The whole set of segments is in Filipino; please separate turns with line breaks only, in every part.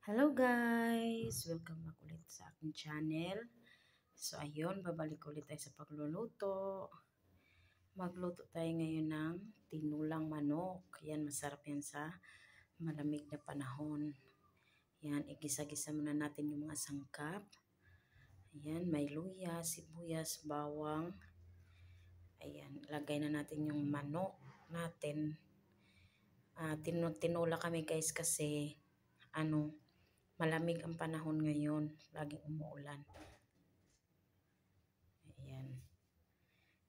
Hello guys! Welcome back ulit sa aking channel. So ayun, babalik ulit tayo sa pagluluto. Magluto tayo ngayon ng tinulang manok. Yan, masarap yan sa malamig na panahon. Yan, igisa-gisa muna natin yung mga sangkap. Ayan, may luya, sibuyas, bawang. Ayan, lagay na natin yung manok natin. Tinula kami guys kasi malamig ang panahon ngayon. Laging umuulan. Ayan.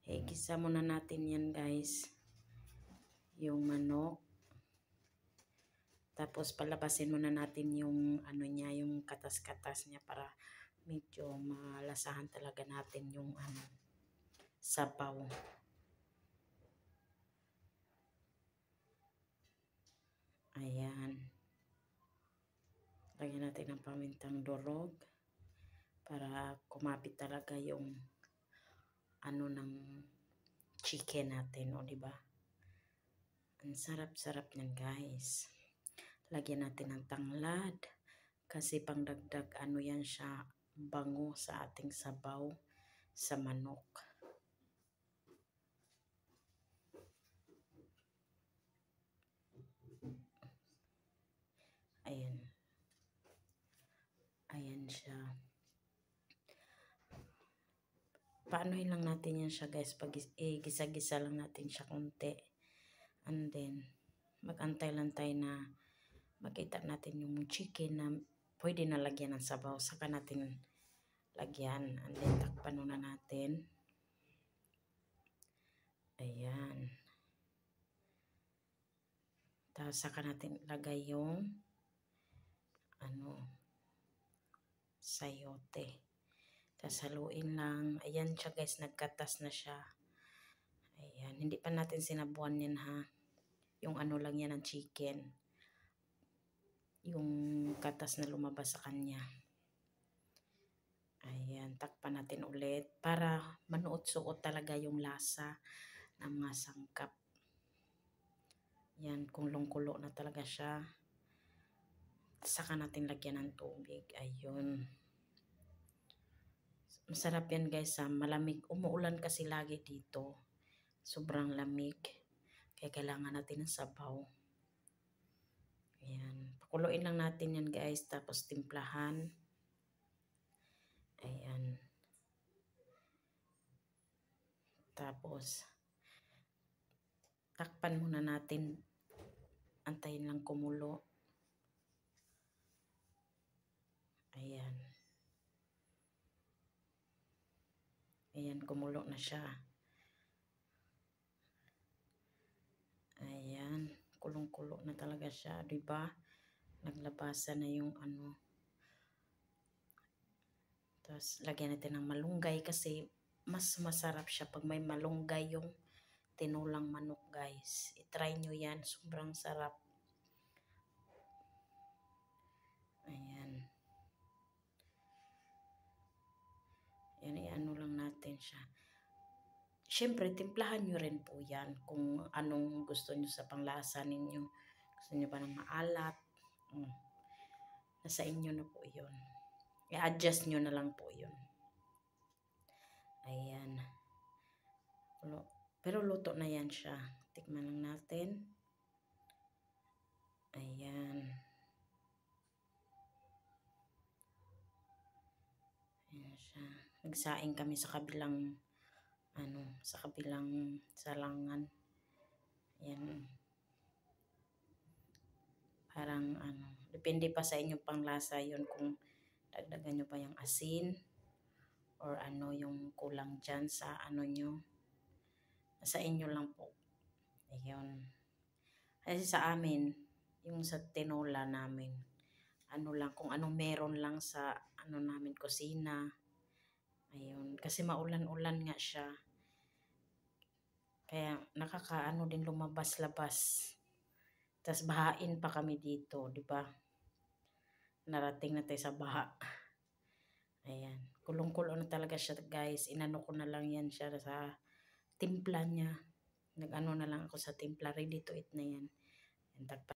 Igisa muna natin yan guys. Yung manok. Tapos palabasin muna natin yung niya, yung katas-katas niya para medyo malasahan talaga natin yung sabaw. Ayan. Lagyan natin ng pamintang durog para kumapit talaga yung ng chicken natin, o diba? Ang sarap-sarap niyan, guys. Lagyan natin ng tanglad kasi pangdagdag yan siya, bango sa ating sabaw sa manok. Ayan. Ayan siya. Paanohin lang natin yan siya guys. Pag gisa-gisa lang natin siya konti. And then, mag-antay lang tayo na makita natin yung chicken na pwede na lagyan ng sabaw. Saka natin lagyan. And then, takpan muna natin. Ayan. Tapos, saka natin lagay yung sayote. Tapos haluin lang. Ayan siya guys, nagkatas na siya. Ayan, hindi pa natin sinabuan yan ha. Yung lang yan ng chicken. Yung katas na lumabas sa kanya. Ayan, takpan natin ulit para manuot-suot talaga yung lasa ng mga sangkap. Yan, kulong-kulo na talaga siya. Saka natin lagyan ng tubig. Ayun. Masarap yan guys ha. Malamig. Umuulan kasi lagi dito. Sobrang lamig. Kaya kailangan natin ng sabaw. Ayan. Pakuluin lang natin yan guys. Tapos timplahan. Ayan. Tapos takpan muna natin. Antayin lang kumulo. Ayan. Ayan, kumulo na siya. Ayan, kulong-kulo na talaga siya, 'di ba? Naglabasan na yung Tapos lagyan natin ng malunggay kasi mas masarap siya pag may malunggay yung tinulang manok, guys. I-try nyo yan, sobrang sarap. Ayan. Yan, lang natin siya. Siyempre, timplahan nyo rin po yan kung anong gusto nyo sa panglasa ninyo. Gusto nyo ba ng maalat? Nasa inyo na po yun. I-adjust nyo na lang po yun. Ayan. Pero luto na yan siya. Tikman lang natin. Ayan. Ayan siya. Nagsaing kami sa kabilang sa kabilang salangan. Ayan. Parang depende pa sa inyong panglasa yun kung dagdagan nyo pa yung asin or yung kulang dyan sa nyo. Sa inyo lang po. Ayun. Kasi sa amin, yung sa tinola namin, lang, kung anong meron lang sa namin, kusina. Ayun. Kasi maulan-ulan nga siya. Kaya nakakaano din lumabas-labas. Tapos bahain pa kami dito, di ba? Narating na tayo sa baha. Ayan. Kulong-kulo na talaga siya, guys. Inano ko na lang yan siya sa timpla niya. Nag-ano na lang ako sa timpla. Ready to eat na yan.